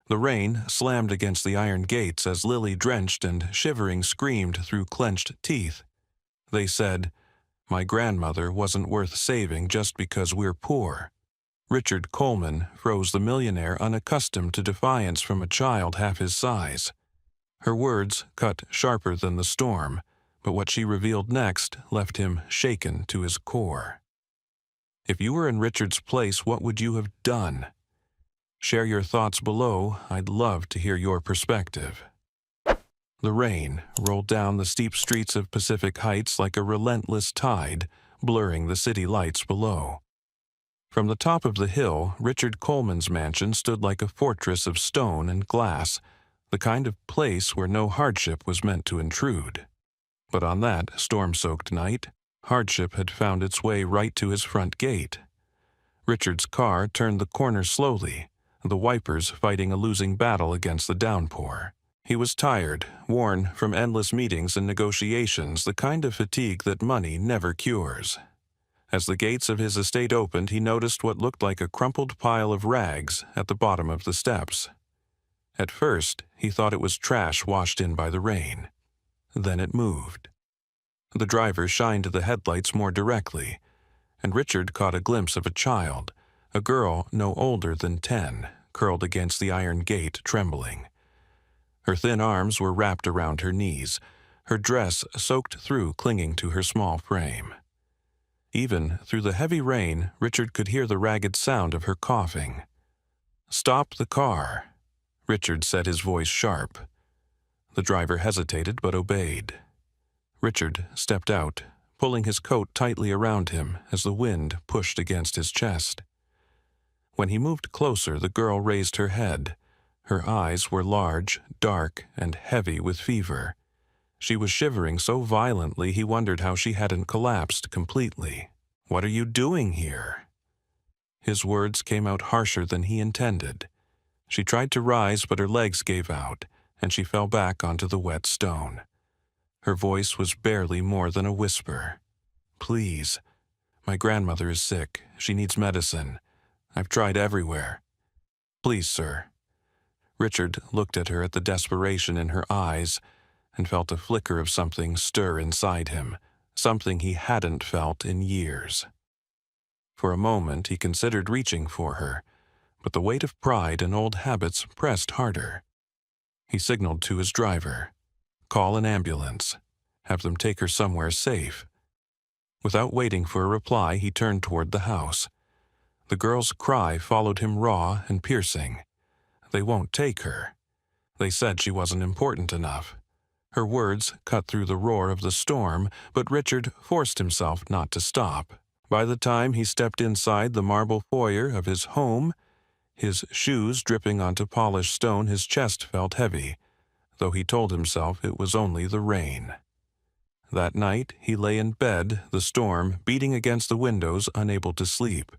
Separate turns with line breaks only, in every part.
The rain slammed against the iron gates as Lily, drenched and shivering, screamed through clenched teeth. They said, "My grandmother wasn't worth saving just because we're poor." Richard Coleman froze the millionaire, unaccustomed to defiance from a child half his size. Her words cut sharper than the storm, but what she revealed next left him shaken to his core. If you were in Richard's place, what would you have done? Share your thoughts below. I'd love to hear your perspective. The rain rolled down the steep streets of Pacific Heights like a relentless tide, blurring the city lights below. From the top of the hill, Richard Coleman's mansion stood like a fortress of stone and glass, the kind of place where no hardship was meant to intrude. But on that storm-soaked night, hardship had found its way right to his front gate. Richard's car turned the corner slowly, the wipers fighting a losing battle against the downpour. He was tired, worn from endless meetings and negotiations, the kind of fatigue that money never cures. As the gates of his estate opened, he noticed what looked like a crumpled pile of rags at the bottom of the steps. At first, he thought it was trash washed in by the rain. Then it moved. The driver shined the headlights more directly, and Richard caught a glimpse of a child, a girl no older than 10, curled against the iron gate, trembling. Her thin arms were wrapped around her knees, her dress soaked through, clinging to her small frame. Even through the heavy rain, Richard could hear the ragged sound of her coughing. "Stop the car," Richard said, his voice sharp. The driver hesitated but obeyed. Richard stepped out, pulling his coat tightly around him as the wind pushed against his chest. When he moved closer, the girl raised her head. Her eyes were large, dark, and heavy with fever. She was shivering so violently he wondered how she hadn't collapsed completely. "What are you doing here?" His words came out harsher than he intended. She tried to rise, but her legs gave out, and she fell back onto the wet stone. Her voice was barely more than a whisper. "Please, my grandmother is sick. She needs medicine. I've tried everywhere. Please, sir." Richard looked at her, at the desperation in her eyes, and felt a flicker of something stir inside him, something he hadn't felt in years. For a moment he considered reaching for her, but the weight of pride and old habits pressed harder. He signaled to his driver, "Call an ambulance. Have them take her somewhere safe." Without waiting for a reply, he turned toward the house. The girl's cry followed him, raw and piercing. "They won't take her. They said she wasn't important enough." Her words cut through the roar of the storm, but Richard forced himself not to stop. By the time he stepped inside the marble foyer of his home, his shoes dripping onto polished stone, his chest felt heavy, though he told himself it was only the rain. That night he lay in bed, the storm beating against the windows, unable to sleep.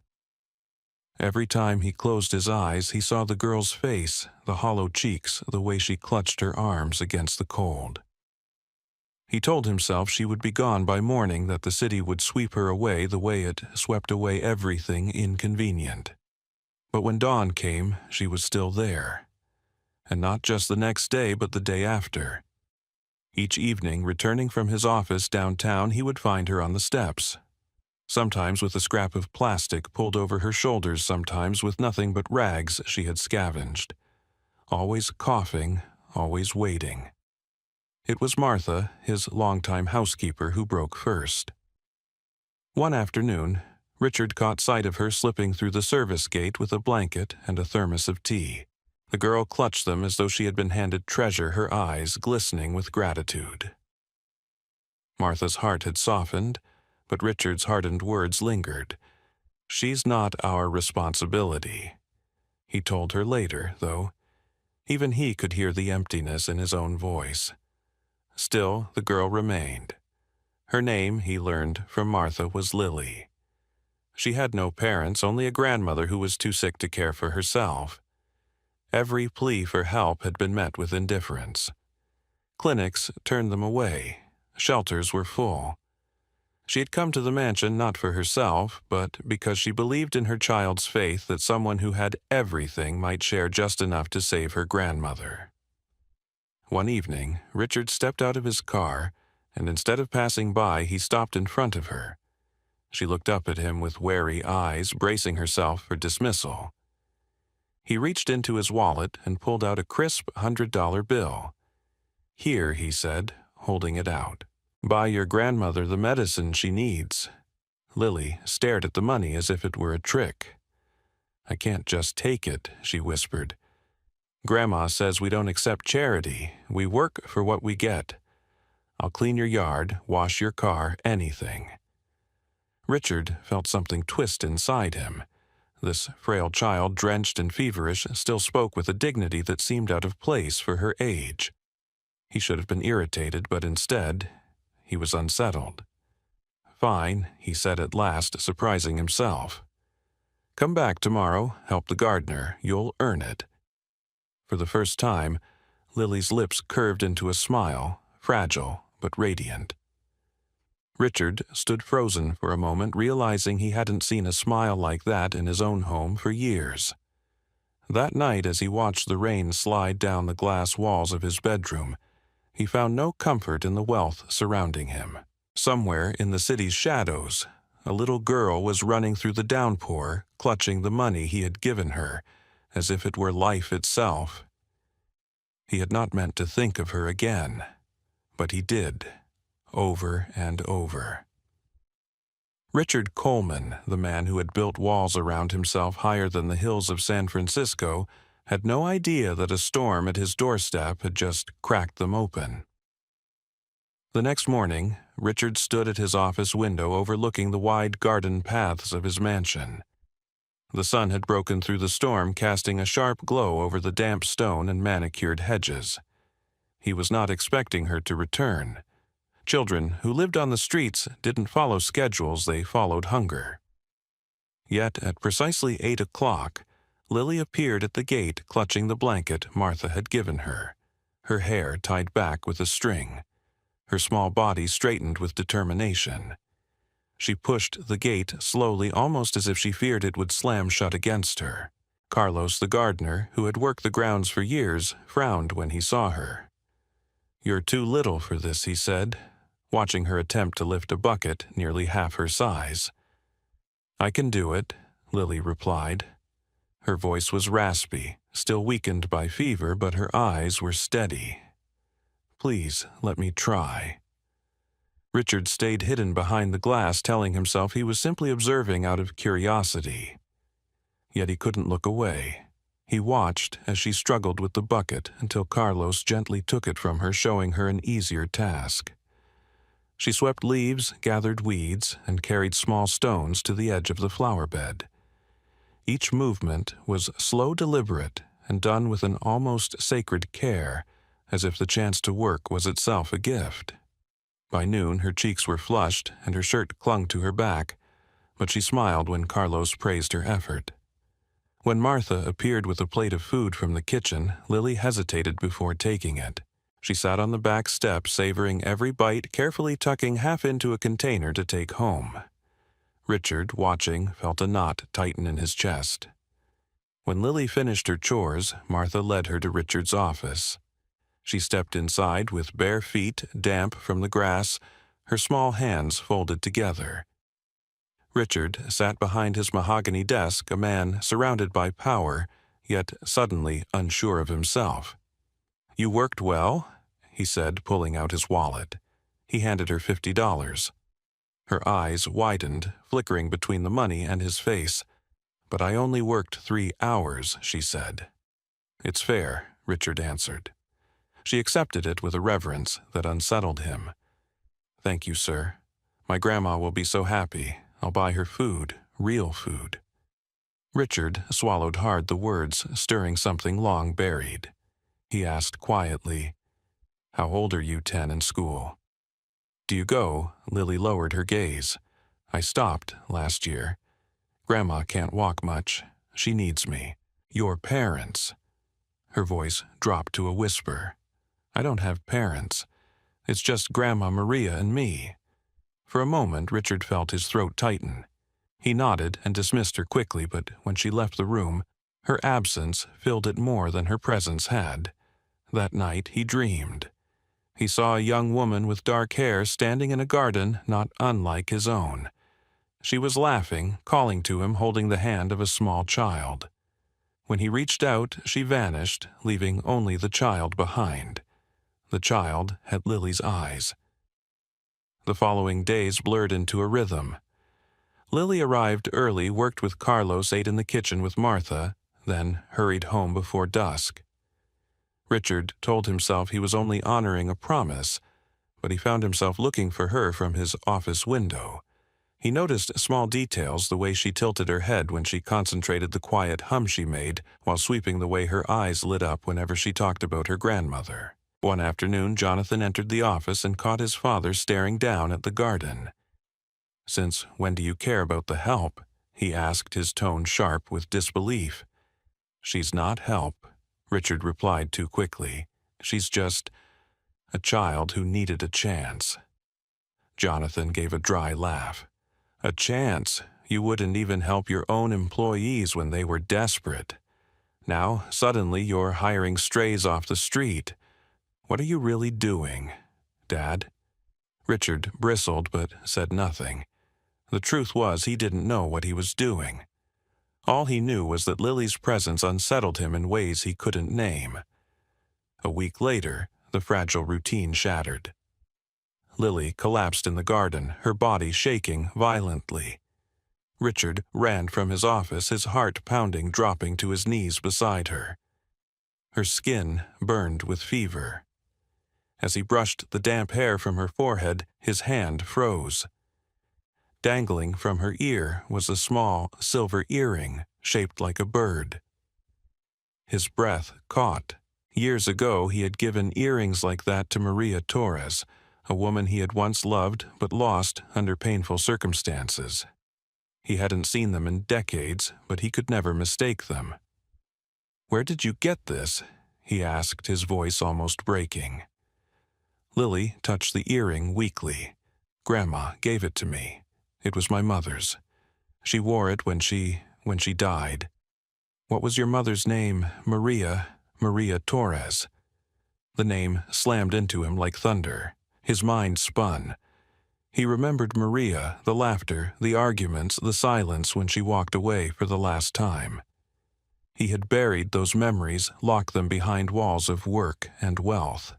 Every time he closed his eyes, he saw the girl's face, the hollow cheeks, the way she clutched her arms against the cold. He told himself she would be gone by morning, that the city would sweep her away the way it swept away everything inconvenient. But when dawn came, she was still there. And not just the next day, but the day after. Each evening, returning from his office downtown, he would find her on the steps. Sometimes with a scrap of plastic pulled over her shoulders, sometimes with nothing but rags she had scavenged. Always coughing, always waiting. It was Martha, his longtime housekeeper, who broke first. One afternoon, Richard caught sight of her slipping through the service gate with a blanket and a thermos of tea. The girl clutched them as though she had been handed treasure, her eyes glistening with gratitude. Martha's heart had softened, but Richard's hardened words lingered. "She's not our responsibility," he told her later, though. Even he could hear the emptiness in his own voice. Still, the girl remained. Her name, he learned from Martha, was Lily. She had no parents, only a grandmother who was too sick to care for herself. Every plea for help had been met with indifference. Clinics turned them away. Shelters were full. She had come to the mansion not for herself, but because she believed in her child's faith that someone who had everything might share just enough to save her grandmother. One evening, Richard stepped out of his car, and instead of passing by, he stopped in front of her. She looked up at him with wary eyes, bracing herself for dismissal. He reached into his wallet and pulled out a crisp $100 bill. "Here," he said, holding it out. "Buy your grandmother the medicine she needs." Lily stared at the money as if it were a trick. "I can't just take it," she whispered. "Grandma says we don't accept charity. We work for what we get. I'll clean your yard, wash your car, anything." Richard felt something twist inside him. This frail child, drenched and feverish, still spoke with a dignity that seemed out of place for her age. He should have been irritated, but instead, he was unsettled. "Fine," he said at last, surprising himself. "Come back tomorrow, help the gardener. You'll earn it." For the first time, Lily's lips curved into a smile, fragile but radiant. Richard stood frozen for a moment, realizing he hadn't seen a smile like that in his own home for years. That night, as he watched the rain slide down the glass walls of his bedroom, he found no comfort in the wealth surrounding him. Somewhere in the city's shadows, a little girl was running through the downpour, clutching the money he had given her, as if it were life itself. He had not meant to think of her again, but he did, over and over. Richard Coleman, the man who had built walls around himself higher than the hills of San Francisco, had no idea that a storm at his doorstep had just cracked them open. The next morning, Richard stood at his office window overlooking the wide garden paths of his mansion. The sun had broken through the storm, casting a sharp glow over the damp stone and manicured hedges. He was not expecting her to return. Children who lived on the streets didn't follow schedules, they followed hunger. Yet at precisely 8 o'clock, Lily appeared at the gate clutching the blanket Martha had given her, her hair tied back with a string, her small body straightened with determination. She pushed the gate slowly, almost as if she feared it would slam shut against her. Carlos, the gardener, who had worked the grounds for years, frowned when he saw her. "You're too little for this," he said, watching her attempt to lift a bucket nearly half her size. "I can do it," Lily replied. Her voice was raspy, still weakened by fever, but her eyes were steady. "Please, let me try." Richard stayed hidden behind the glass, telling himself he was simply observing out of curiosity. Yet he couldn't look away. He watched as she struggled with the bucket until Carlos gently took it from her, showing her an easier task. She swept leaves, gathered weeds, and carried small stones to the edge of the flower bed. Each movement was slow, deliberate, and done with an almost sacred care, as if the chance to work was itself a gift. By noon, her cheeks were flushed and her shirt clung to her back, but she smiled when Carlos praised her effort. When Martha appeared with a plate of food from the kitchen, Lily hesitated before taking it. She sat on the back step, savoring every bite, carefully tucking half into a container to take home. Richard, watching, felt a knot tighten in his chest. When Lily finished her chores, Martha led her to Richard's office. She stepped inside with bare feet, damp from the grass, her small hands folded together. Richard sat behind his mahogany desk, a man surrounded by power, yet suddenly unsure of himself. "You worked well," he said, pulling out his wallet. He handed her $50. Her eyes widened, flickering between the money and his face. "But I only worked 3 hours," she said. "It's fair," Richard answered. She accepted it with a reverence that unsettled him. "Thank you, sir. My grandma will be so happy. I'll buy her food, real food." Richard swallowed hard the words, stirring something long buried. He asked quietly, "How old are you? 10 in school?" "Do you go?" Lily lowered her gaze. "I stopped last year. Grandma can't walk much. She needs me. Your parents." Her voice dropped to a whisper. "I don't have parents. It's just Grandma Maria and me." For a moment, Richard felt his throat tighten. He nodded and dismissed her quickly, but when she left the room, her absence filled it more than her presence had. That night he dreamed. He saw a young woman with dark hair standing in a garden not unlike his own. She was laughing, calling to him, holding the hand of a small child. When he reached out, she vanished, leaving only the child behind. The child had Lily's eyes. The following days blurred into a rhythm. Lily arrived early, worked with Carlos, ate in the kitchen with Martha, then hurried home before dusk. Richard told himself he was only honoring a promise, but he found himself looking for her from his office window. He noticed small details, the way she tilted her head when she concentrated, the quiet hum she made while sweeping, the way her eyes lit up whenever she talked about her grandmother. One afternoon, Jonathan entered the office and caught his father staring down at the garden. "Since when do you care about the help?" he asked, his tone sharp with disbelief. "She's not help," Richard replied too quickly. "She's just a child who needed a chance." Jonathan gave a dry laugh. "A chance? You wouldn't even help your own employees when they were desperate. Now, suddenly, you're hiring strays off the street. What are you really doing, Dad?" Richard bristled but said nothing. The truth was, he didn't know what he was doing. All he knew was that Lily's presence unsettled him in ways he couldn't name. A week later, the fragile routine shattered. Lily collapsed in the garden, her body shaking violently. Richard ran from his office, his heart pounding, dropping to his knees beside her. Her skin burned with fever. As he brushed the damp hair from her forehead, his hand froze. Dangling from her ear was a small silver earring shaped like a bird. His breath caught. Years ago, he had given earrings like that to Maria Torres, a woman he had once loved but lost under painful circumstances. He hadn't seen them in decades, but he could never mistake them. "Where did you get this?" he asked, his voice almost breaking. Lily touched the earring weakly. "Grandma gave it to me. It was my mother's. She wore it when she died." "What was your mother's name?" Maria Torres." The name slammed into him like thunder. His mind spun. He remembered Maria, the laughter, the arguments, the silence when she walked away for the last time. He had buried those memories, locked them behind walls of work and wealth.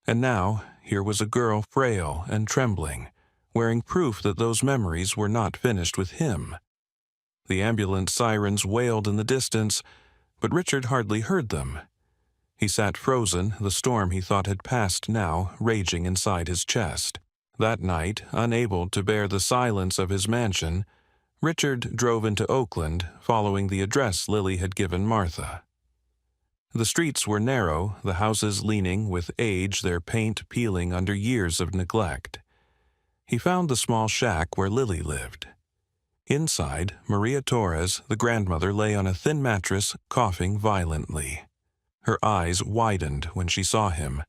And now, here was a girl frail and trembling, wearing proof that those memories were not finished with him. The ambulance sirens wailed in the distance, but Richard hardly heard them. He sat frozen, the storm he thought had passed now raging inside his chest. That night, unable to bear the silence of his mansion, Richard drove into Oakland, following the address Lily had given Martha. The streets were narrow, the houses leaning with age, their paint peeling under years of neglect. He found the small shack where Lily lived. Inside, Maria Torres, the grandmother, lay on a thin mattress, coughing violently. Her eyes widened when she saw him.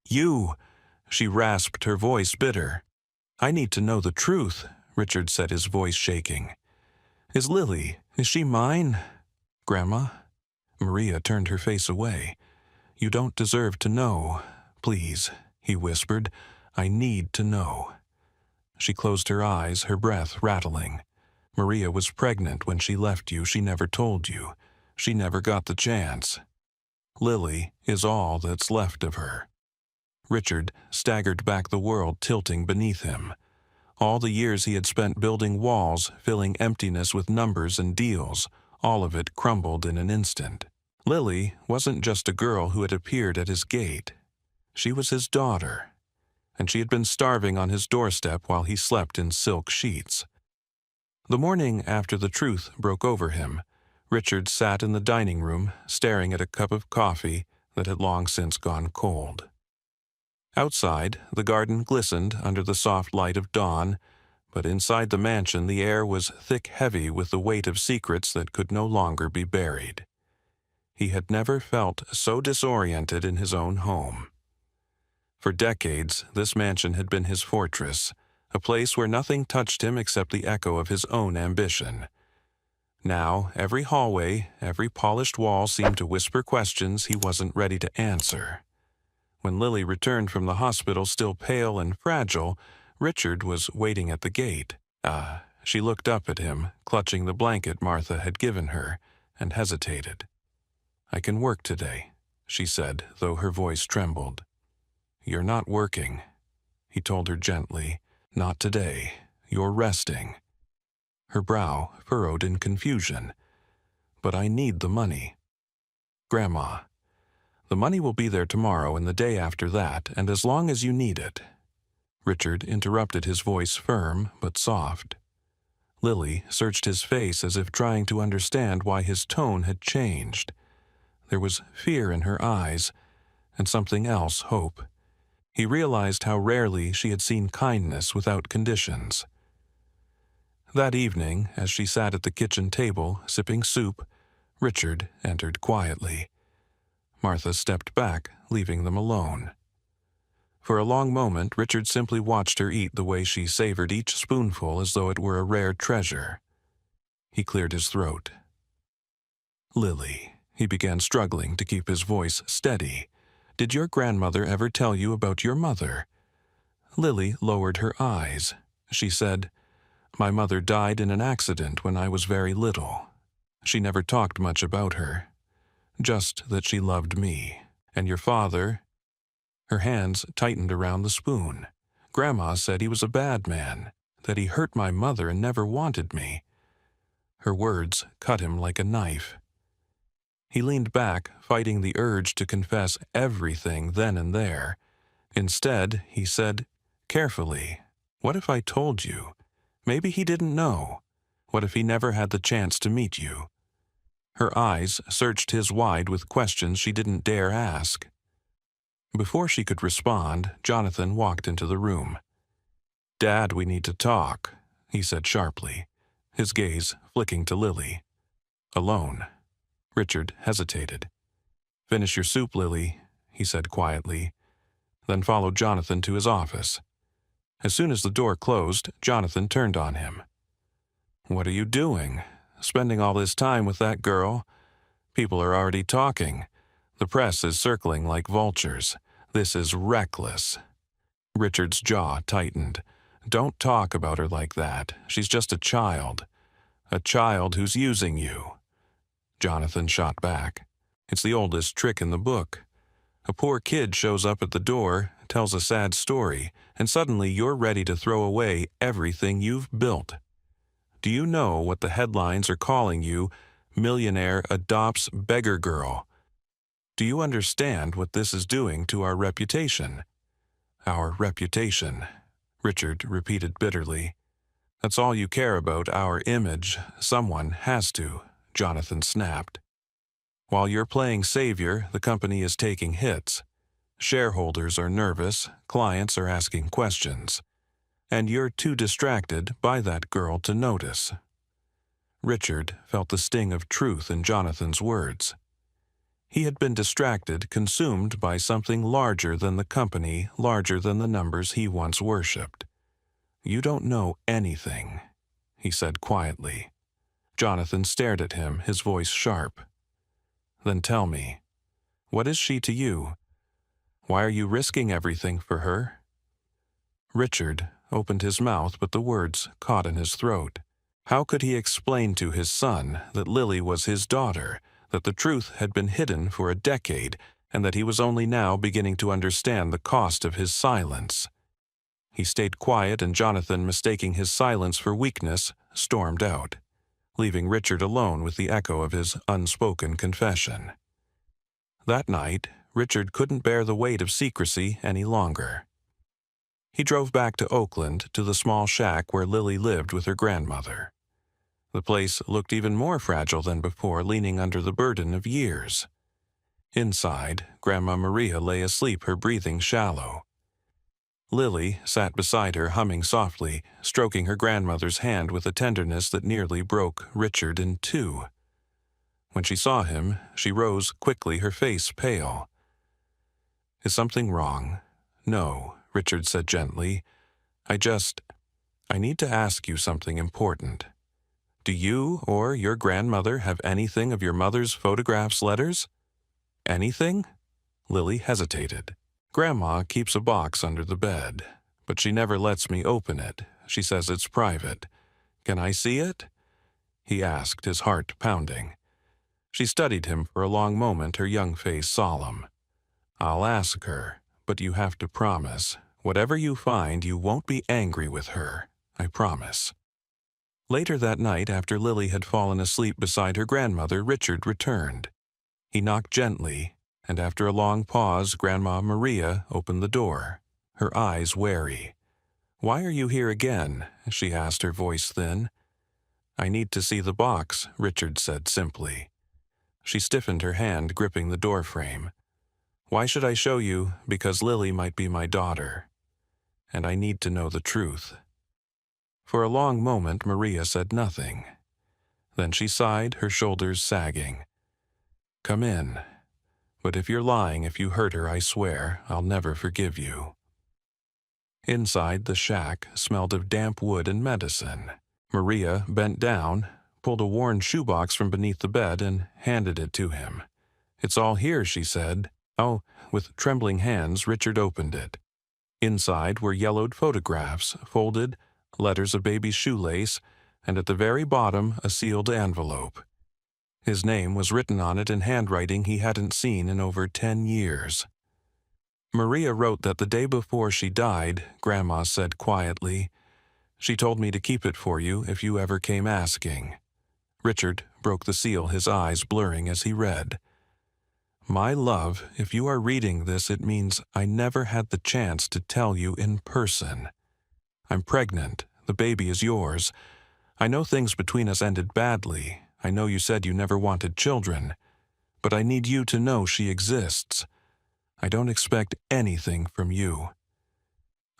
"You!" She rasped, her voice bitter. "I need to know the truth," Richard said, his voice shaking. Is she mine?" "Grandma?" Maria turned her face away. "You don't deserve to know. Please," he whispered. "I need to know." She closed her eyes, her breath rattling. "Maria was pregnant when she left you. She never told you. She never got the chance. Lily is all that's left of her." Richard staggered back, the world tilting beneath him. All the years he had spent building walls, filling emptiness with numbers and deals, all of it crumbled in an instant. Lily wasn't just a girl who had appeared at his gate. She was his daughter, and she had been starving on his doorstep while he slept in silk sheets. The morning after the truth broke over him, Richard sat in the dining room, staring at a cup of coffee that had long since gone cold. Outside, the garden glistened under the soft light of dawn, but inside the mansion the air was thick, heavy with the weight of secrets that could no longer be buried. He had never felt so disoriented in his own home. For decades, this mansion had been his fortress, a place where nothing touched him except the echo of his own ambition. Now, every hallway, every polished wall seemed to whisper questions he wasn't ready to answer. When Lily returned from the hospital still pale and fragile, Richard was waiting at the gate. She looked up at him, clutching the blanket Martha had given her, and hesitated. "I can work today," she said, though her voice trembled. "You're not working," he told her gently. "Not today. You're resting." Her brow furrowed in confusion. "But I need the money." "Grandma, the money will be there tomorrow and the day after that, and as long as you need it." Richard interrupted, his voice firm but soft. Lily searched his face as if trying to understand why his tone had changed. There was fear in her eyes, and something else, hope. He realized how rarely she had seen kindness without conditions. That evening, as she sat at the kitchen table, sipping soup, Richard entered quietly. Martha stepped back, leaving them alone. For a long moment, Richard simply watched her eat the way she savored each spoonful as though it were a rare treasure. He cleared his throat. "Lily," he began, struggling to keep his voice steady, "did your grandmother ever tell you about your mother?" Lily lowered her eyes. She said, "My mother died in an accident when I was very little." She never talked much about her, just that she loved me. "And your father?" Her hands tightened around the spoon. "Grandma said he was a bad man, that he hurt my mother and never wanted me." Her words cut him like a knife. He leaned back, fighting the urge to confess everything then and there. Instead, he said, carefully, "What if I told you? Maybe he didn't know. What if he never had the chance to meet you?" Her eyes searched his wide with questions she didn't dare ask. Before she could respond, Jonathan walked into the room. "Dad, we need to talk," he said sharply, his gaze flicking to Lily. "Alone." Richard hesitated. "Finish your soup, Lily," he said quietly, then followed Jonathan to his office. As soon as the door closed, Jonathan turned on him. "What are you doing? Spending all this time with that girl? People are already talking. The press is circling like vultures. This is reckless." Richard's jaw tightened. "Don't talk about her like that. She's just a child. A child who's using you." Jonathan shot back. "It's the oldest trick in the book. A poor kid shows up at the door, tells a sad story, and suddenly you're ready to throw away everything you've built. Do you know what the headlines are calling you? Millionaire adopts beggar girl. Do you understand what this is doing to our reputation?" "Our reputation," Richard repeated bitterly. "That's all you care about, our image. Someone has to," Jonathan snapped. "While you're playing savior, the company is taking hits. Shareholders are nervous, clients are asking questions. And you're too distracted by that girl to notice." Richard felt the sting of truth in Jonathan's words. He had been distracted, consumed by something larger than the company, larger than the numbers he once worshipped. "You don't know anything," he said quietly. Jonathan stared at him, his voice sharp. "Then tell me, what is she to you? Why are you risking everything for her?" Richard opened his mouth, but the words caught in his throat. How could he explain to his son that Lily was his daughter, that the truth had been hidden for a decade, and that he was only now beginning to understand the cost of his silence? He stayed quiet, and Jonathan, mistaking his silence for weakness, stormed out, leaving Richard alone with the echo of his unspoken confession. That night, Richard couldn't bear the weight of secrecy any longer. He drove back to Oakland, to the small shack where Lily lived with her grandmother. The place looked even more fragile than before, leaning under the burden of years. Inside, Grandma Maria lay asleep, her breathing shallow. Lily sat beside her, humming softly, stroking her grandmother's hand with a tenderness that nearly broke Richard in two. When she saw him, she rose quickly, her face pale. "Is something wrong?" "No," Richard said gently. "I just..." I need to ask you something important. Do you or your grandmother have anything of your mother's photographs, letters? Anything? Lily hesitated. Grandma keeps a box under the bed, but she never lets me open it. She says it's private. Can I see it? He asked, his heart pounding. She studied him for a long moment, her young face solemn. I'll ask her, but you have to promise. Whatever you find, you won't be angry with her. I promise. Later that night, after Lily had fallen asleep beside her grandmother, Richard returned. He knocked gently, and after a long pause, Grandma Maria opened the door, her eyes wary. "Why are you here again?" she asked, her voice thin. "I need to see the box," Richard said simply. She stiffened her hand, gripping the doorframe. "Why should I show you? Because Lily might be my daughter. And I need to know the truth." For a long moment, Maria said nothing. Then she sighed, her shoulders sagging. "Come in. But if you're lying, if you hurt her, I swear, I'll never forgive you." Inside, the shack smelled of damp wood and medicine. Maria bent down, pulled a worn shoebox from beneath the bed, and handed it to him. "It's all here," she said. "Oh," with trembling hands, Richard opened it. Inside were yellowed photographs, folded, letters of baby shoelace, and at the very bottom a sealed envelope. His name was written on it in handwriting he hadn't seen in over 10 years. Maria wrote that the day before she died, Grandma said quietly, "She told me to keep it for you if you ever came asking." Richard broke the seal, his eyes blurring as he read. "My love, if you are reading this, it means I never had the chance to tell you in person. I'm pregnant. The baby is yours. I know things between us ended badly. I know you said you never wanted children. But I need you to know she exists. I don't expect anything from you.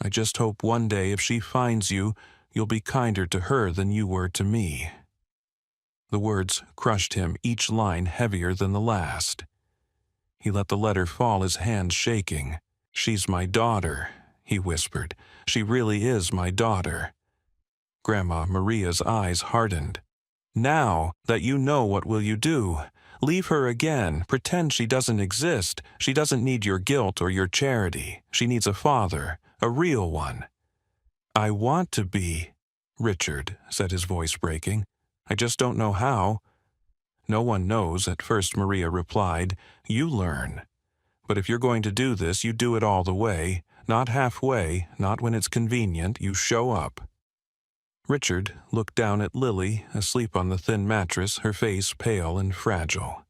I just hope one day if she finds you, you'll be kinder to her than you were to me." The words crushed him, each line heavier than the last. He let the letter fall, his hands shaking. "She's my daughter," he whispered. "She really is my daughter." Grandma Maria's eyes hardened. "Now that you know, what will you do? Leave her again. Pretend she doesn't exist. She doesn't need your guilt or your charity. She needs a father, a real one." "I want to be," Richard said, his voice breaking. "I just don't know how." "No one knows," at first Maria replied. "You learn. But if you're going to do this, you do it all the way. Not halfway, not when it's convenient. You show up." Richard looked down at Lily, asleep on the thin mattress, her face pale and fragile.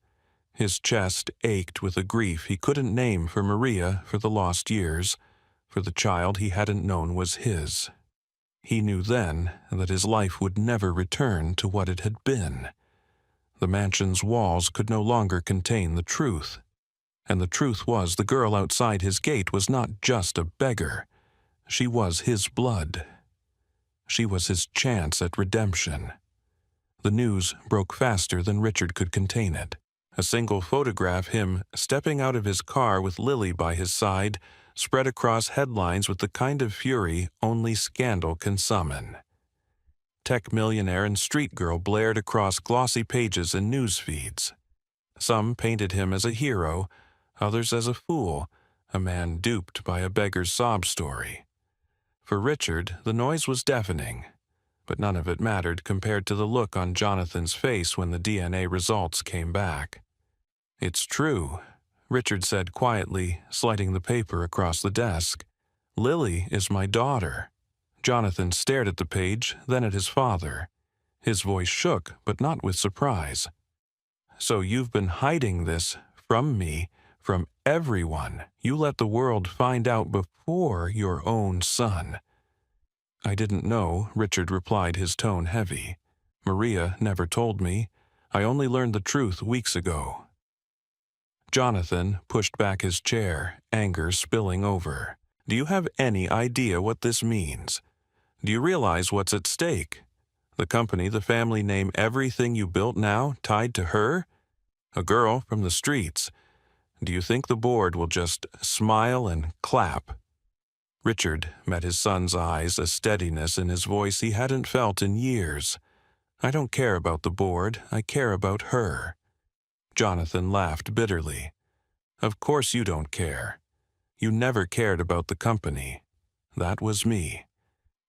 His chest ached with a grief he couldn't name for Maria, for the lost years, for the child he hadn't known was his. He knew then that his life would never return to what it had been. The mansion's walls could no longer contain the truth. And the truth was, the girl outside his gate was not just a beggar. She was his blood. She was his chance at redemption. The news broke faster than Richard could contain it. A single photograph, him stepping out of his car with Lily by his side, spread across headlines with the kind of fury only scandal can summon. Tech millionaire and street girl blared across glossy pages and news feeds. Some painted him as a hero, others as a fool, a man duped by a beggar's sob story. For Richard, the noise was deafening, but none of it mattered compared to the look on Jonathan's face when the DNA results came back. "It's true," Richard said quietly, sliding the paper across the desk. "Lily is my daughter." Jonathan stared at the page, then at his father. His voice shook, but not with surprise. "So you've been hiding this from me, from everyone. You let the world find out before your own son." "I didn't know," Richard replied, his tone heavy. "Maria never told me. I only learned the truth weeks ago." Jonathan pushed back his chair, anger spilling over. "Do you have any idea what this means? Do you realize what's at stake? The company, the family name, everything you built now tied to her? A girl from the streets. Do you think the board will just smile and clap?" Richard met his son's eyes, a steadiness in his voice he hadn't felt in years. "I don't care about the board, I care about her." Jonathan laughed bitterly. "Of course you don't care. You never cared about the company. That was me.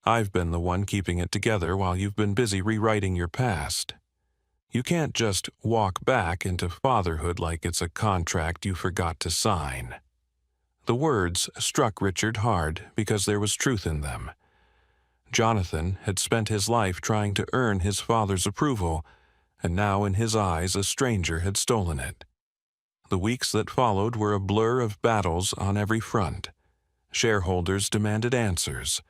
I've been the one keeping it together while you've been busy rewriting your past. You can't just walk back into fatherhood like it's a contract you forgot to sign." The words struck Richard hard because there was truth in them. Jonathan had spent his life trying to earn his father's approval, and now in his eyes a stranger had stolen it. The weeks that followed were a blur of battles on every front. Shareholders demanded answers.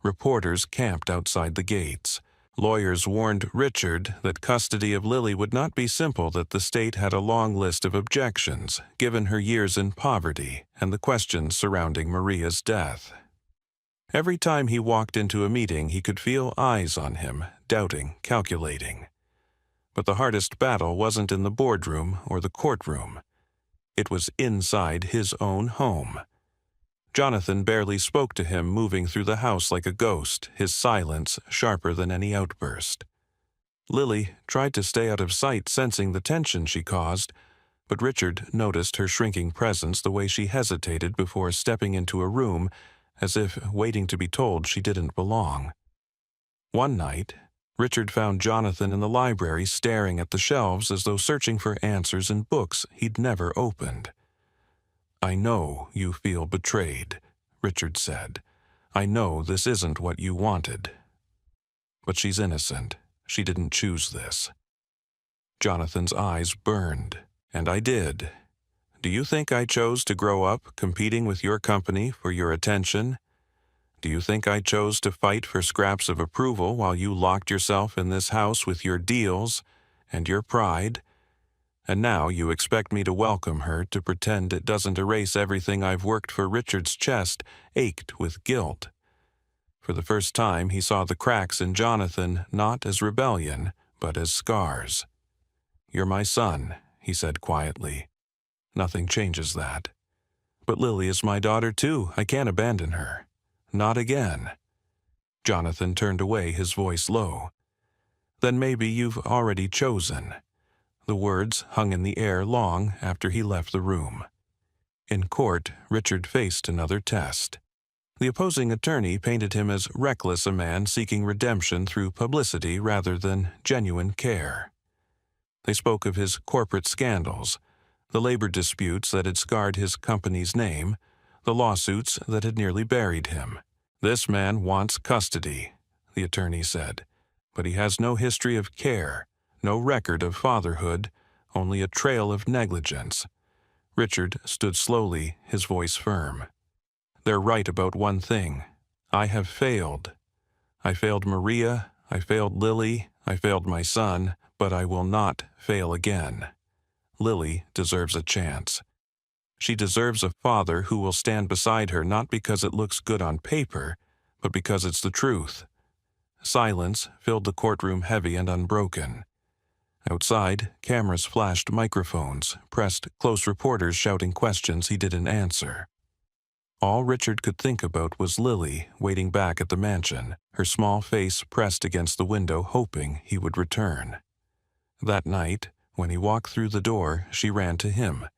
Reporters camped outside the gates. Lawyers warned Richard that custody of Lily would not be simple, that the state had a long list of objections, given her years in poverty and the questions surrounding Maria's death. Every time he walked into a meeting, he could feel eyes on him, doubting, calculating. But the hardest battle wasn't in the boardroom or the courtroom. It was inside his own home. Jonathan barely spoke to him, moving through the house like a ghost, his silence sharper than any outburst. Lily tried to stay out of sight, sensing the tension she caused, but Richard noticed her shrinking presence, the way she hesitated before stepping into a room, as if waiting to be told she didn't belong. One night, Richard found Jonathan in the library, staring at the shelves as though searching for answers in books he'd never opened. "I know you feel betrayed," Richard said. "I know this isn't what you wanted. But she's innocent. She didn't choose this." Jonathan's eyes burned. "And I did. Do you think I chose to grow up competing with your company for your attention? Do you think I chose to fight for scraps of approval while you locked yourself in this house with your deals and your pride? And now you expect me to welcome her, to pretend it doesn't erase everything I've worked for?" Richard's chest ached with guilt. For the first time, he saw the cracks in Jonathan not as rebellion, but as scars. "You're my son," he said quietly. "Nothing changes that. But Lily is my daughter too. I can't abandon her. Not again." Jonathan turned away, his voice low. "Then maybe you've already chosen." The words hung in the air long after he left the room. In court, Richard faced another test. The opposing attorney painted him as reckless, a man seeking redemption through publicity rather than genuine care. They spoke of his corporate scandals, the labor disputes that had scarred his company's name, the lawsuits that had nearly buried him. "This man wants custody," the attorney said, "but he has no history of care, no record of fatherhood, only a trail of negligence." Richard stood slowly, his voice firm. "They're right about one thing. I have failed. I failed Maria, I failed Lily, I failed my son, but I will not fail again. Lily deserves a chance. She deserves a father who will stand beside her, not because it looks good on paper, but because it's the truth." Silence filled the courtroom, heavy and unbroken. Outside, cameras flashed microphones, pressed close reporters shouting questions he didn't answer. All Richard could think about was Lily waiting back at the mansion, her small face pressed against the window, hoping he would return. That night, when he walked through the door, she ran to him.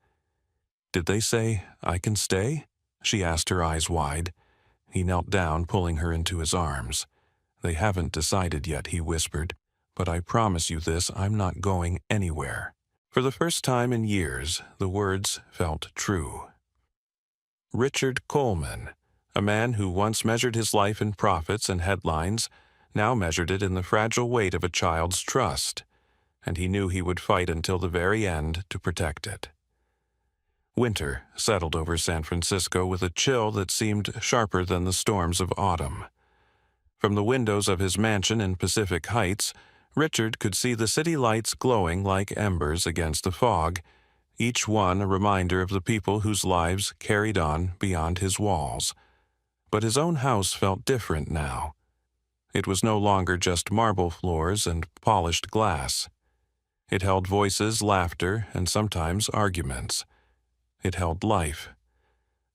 "Did they say I can stay?" she asked, her eyes wide. He knelt down, pulling her into his arms. "They haven't decided yet," he whispered, "but I promise you this, I'm not going anywhere." For the first time in years, the words felt true. Richard Coleman, a man who once measured his life in profits and headlines, now measured it in the fragile weight of a child's trust, and he knew he would fight until the very end to protect it. Winter settled over San Francisco with a chill that seemed sharper than the storms of autumn. From the windows of his mansion in Pacific Heights, Richard could see the city lights glowing like embers against the fog, each one a reminder of the people whose lives carried on beyond his walls. But his own house felt different now. It was no longer just marble floors and polished glass. It held voices, laughter, and sometimes arguments. It held life.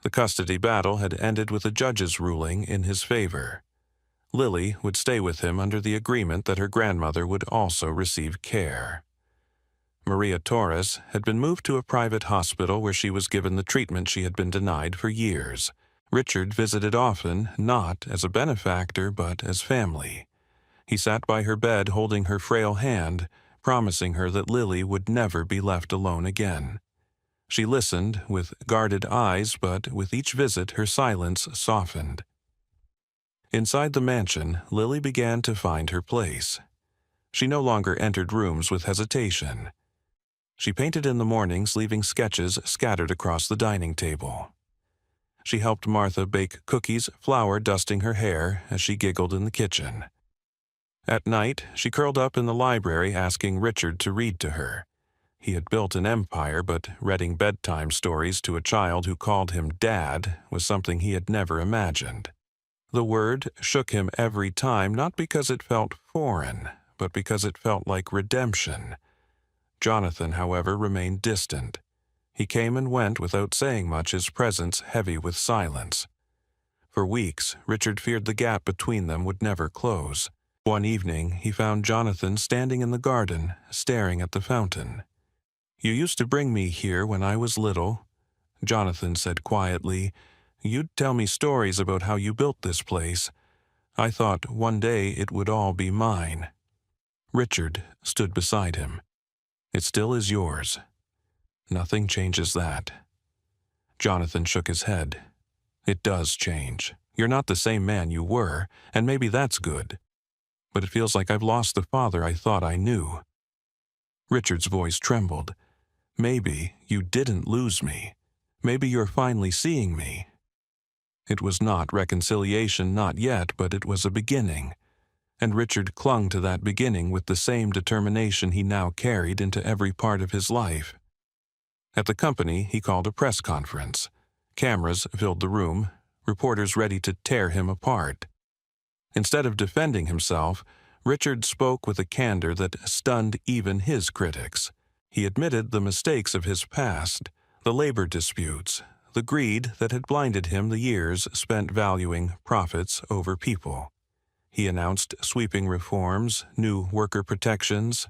The custody battle had ended with a judge's ruling in his favor. Lily would stay with him under the agreement that her grandmother would also receive care. Maria Torres had been moved to a private hospital where she was given the treatment she had been denied for years. Richard visited often, not as a benefactor but as family. He sat by her bed holding her frail hand, promising her that Lily would never be left alone again. She listened with guarded eyes, but with each visit her silence softened. Inside the mansion, Lily began to find her place. She no longer entered rooms with hesitation. She painted in the mornings, leaving sketches scattered across the dining table. She helped Martha bake cookies, flour dusting her hair as she giggled in the kitchen. At night, she curled up in the library asking Richard to read to her. He had built an empire, but reading bedtime stories to a child who called him Dad was something he had never imagined. The word shook him every time, not because it felt foreign, but because it felt like redemption. Jonathan, however, remained distant. He came and went without saying much, his presence heavy with silence. For weeks, Richard feared the gap between them would never close. One evening, he found Jonathan standing in the garden, staring at the fountain. "You used to bring me here when I was little," Jonathan said quietly. "You'd tell me stories about how you built this place. I thought one day it would all be mine." Richard stood beside him. "It still is yours. Nothing changes that." Jonathan shook his head. "It does change. You're not the same man you were, and maybe that's good. But it feels like I've lost the father I thought I knew." Richard's voice trembled. "Maybe you didn't lose me. Maybe you're finally seeing me." It was not reconciliation, not yet, but it was a beginning. And Richard clung to that beginning with the same determination he now carried into every part of his life. At the company, he called a press conference. Cameras filled the room, reporters ready to tear him apart. Instead of defending himself, Richard spoke with a candor that stunned even his critics. He admitted the mistakes of his past, the labor disputes, the greed that had blinded him the years spent valuing profits over people. He announced sweeping reforms, new worker protections,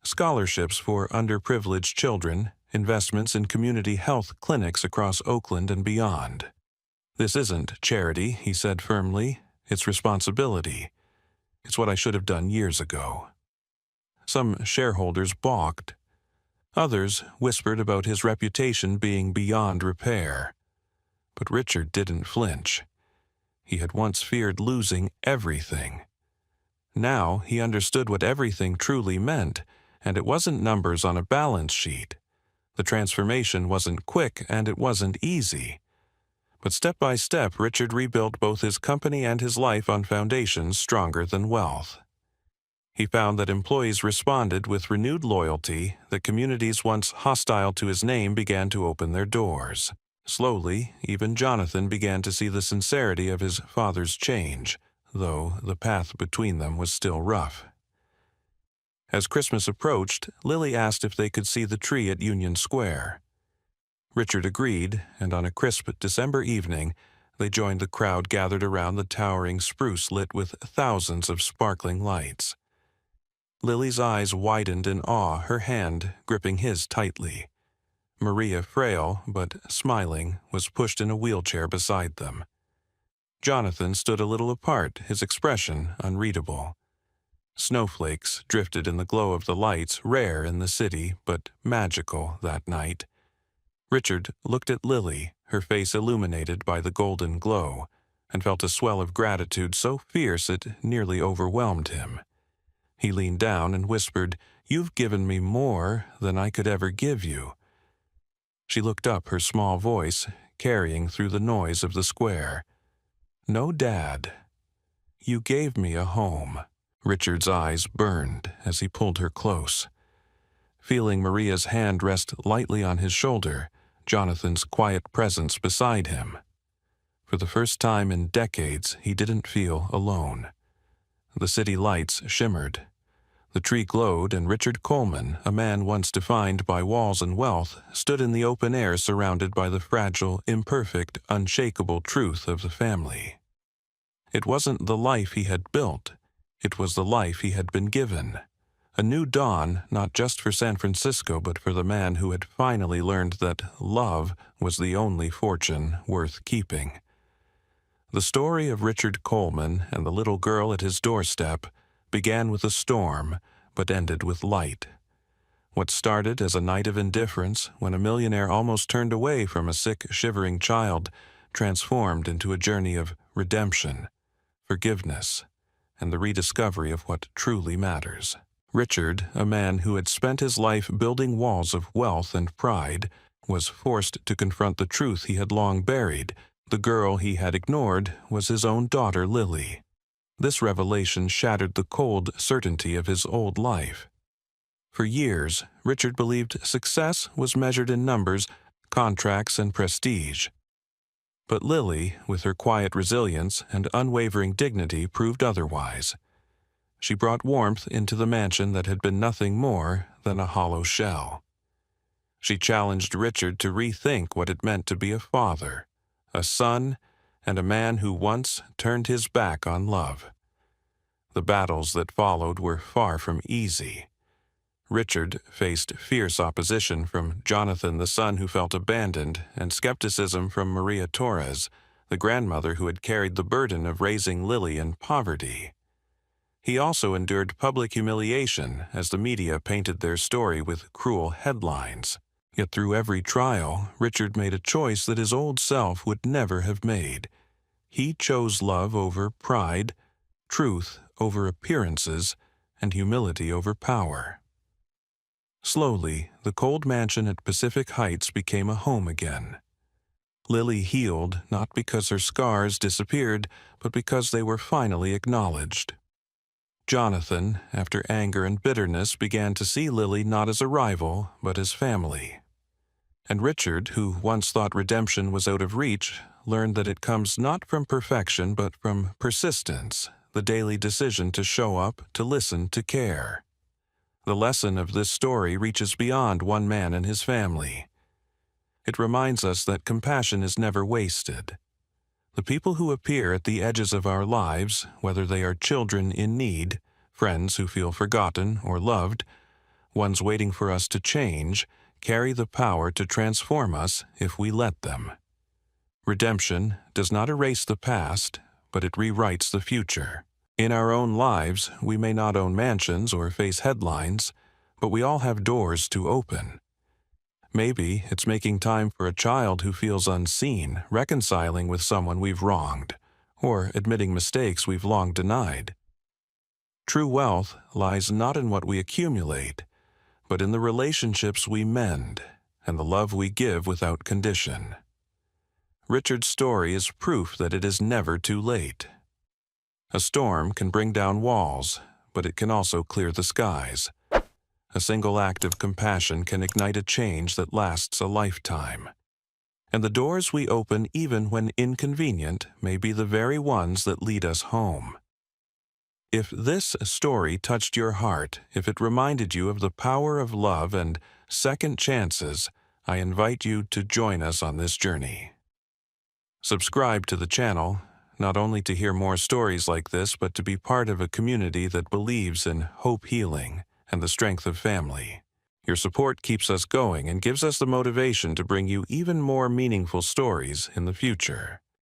scholarships for underprivileged children, investments in community health clinics across Oakland and beyond. "This isn't charity," he said firmly. "It's responsibility. It's what I should have done years ago." Some shareholders balked. Others whispered about his reputation being beyond repair. But Richard didn't flinch. He had once feared losing everything. Now he understood what everything truly meant, and it wasn't numbers on a balance sheet. The transformation wasn't quick, and it wasn't easy. But step by step, Richard rebuilt both his company and his life on foundations stronger than wealth. He found that employees responded with renewed loyalty, that communities once hostile to his name began to open their doors. Slowly, even Jonathan began to see the sincerity of his father's change, though the path between them was still rough. As Christmas approached, Lily asked if they could see the tree at Union Square. Richard agreed, and on a crisp December evening, they joined the crowd gathered around the towering spruce lit with thousands of sparkling lights. Lily's eyes widened in awe, her hand gripping his tightly. Maria, frail but smiling, was pushed in a wheelchair beside them. Jonathan stood a little apart, his expression unreadable. Snowflakes drifted in the glow of the lights, rare in the city, but magical that night. Richard looked at Lily, her face illuminated by the golden glow, and felt a swell of gratitude so fierce it nearly overwhelmed him. He leaned down and whispered, "You've given me more than I could ever give you." She looked up, her small voice carrying through the noise of the square. "No, Dad. You gave me a home." Richard's eyes burned as he pulled her close. Feeling Maria's hand rest lightly on his shoulder, Jonathan's quiet presence beside him. For the first time in decades, he didn't feel alone. The city lights shimmered. The tree glowed, and Richard Coleman, a man once defined by walls and wealth, stood in the open air surrounded by the fragile, imperfect, unshakable truth of the family. It wasn't the life he had built, it was the life he had been given. A new dawn, not just for San Francisco, but for the man who had finally learned that love was the only fortune worth keeping. The story of Richard Coleman and the little girl at his doorstep began with a storm, but ended with light. What started as a night of indifference, when a millionaire almost turned away from a sick, shivering child, transformed into a journey of redemption, forgiveness, and the rediscovery of what truly matters. Richard, a man who had spent his life building walls of wealth and pride, was forced to confront the truth he had long buried. The girl he had ignored was his own daughter, Lily. This revelation shattered the cold certainty of his old life. For years, Richard believed success was measured in numbers, contracts, and prestige. But Lily, with her quiet resilience and unwavering dignity, proved otherwise. She brought warmth into the mansion that had been nothing more than a hollow shell. She challenged Richard to rethink what it meant to be a father, a son, and a man who once turned his back on love. The battles that followed were far from easy. Richard faced fierce opposition from Jonathan, the son who felt abandoned, and skepticism from Maria Torres, the grandmother who had carried the burden of raising Lily in poverty. He also endured public humiliation as the media painted their story with cruel headlines. Yet through every trial, Richard made a choice that his old self would never have made. He chose love over pride, truth over appearances, and humility over power. Slowly, the cold mansion at Pacific Heights became a home again. Lily healed not because her scars disappeared, but because they were finally acknowledged. Jonathan, after anger and bitterness, began to see Lily not as a rival, but as family. And Richard, who once thought redemption was out of reach, learned that it comes not from perfection, but from persistence, the daily decision to show up, to listen, to care. The lesson of this story reaches beyond one man and his family. It reminds us that compassion is never wasted. The people who appear at the edges of our lives, whether they are children in need, friends who feel forgotten or loved, ones waiting for us to change, carry the power to transform us if we let them. Redemption does not erase the past, but it rewrites the future. In our own lives, we may not own mansions or face headlines, but we all have doors to open. Maybe it's making time for a child who feels unseen, reconciling with someone we've wronged, or admitting mistakes we've long denied. True wealth lies not in what we accumulate, but in the relationships we mend and the love we give without condition. Richard's story is proof that it is never too late. A storm can bring down walls, but it can also clear the skies. A single act of compassion can ignite a change that lasts a lifetime. And the doors we open, even when inconvenient, may be the very ones that lead us home. If this story touched your heart, if it reminded you of the power of love and second chances, I invite you to join us on this journey. Subscribe to the channel, not only to hear more stories like this, but to be part of a community that believes in hope, healing, and the strength of family. Your support keeps us going and gives us the motivation to bring you even more meaningful stories in the future.